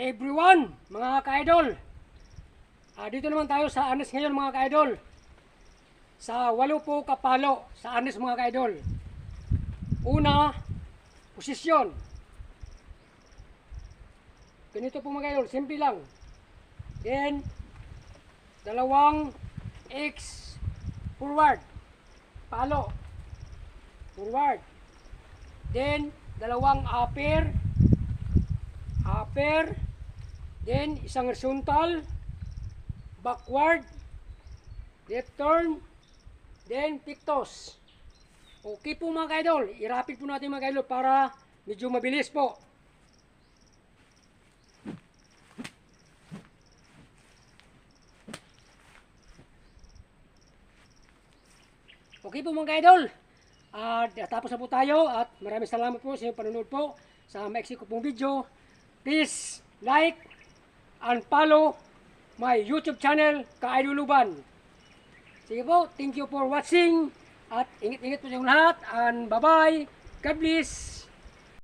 everyone, mga ka-idol. Dito naman tayo sa Anes ngayon mga ka-idol. Sa 8 po kapalo sa Anes mga ka-idol. Una, posisyon. Ganito po mga ka-idol, simple lang. Then, 2 X forward. Palo. Forward. Then, 2 upper. Upper. Then, isang horizontal. Backward. Left turn. Then, pictos. Okay po mga ka-idol. I-rapid po natin mga ka-idol para medyo mabilis po. Okay po mga ka-idol. Tapos na po tayo at maraming salamat po sa inyong panonood po sa maiksi ko pong video. Please like and follow my YouTube channel, Kaidoluban. Sige po, thank you for watching at ingat-ingat po sa lahat and bye-bye. God bless.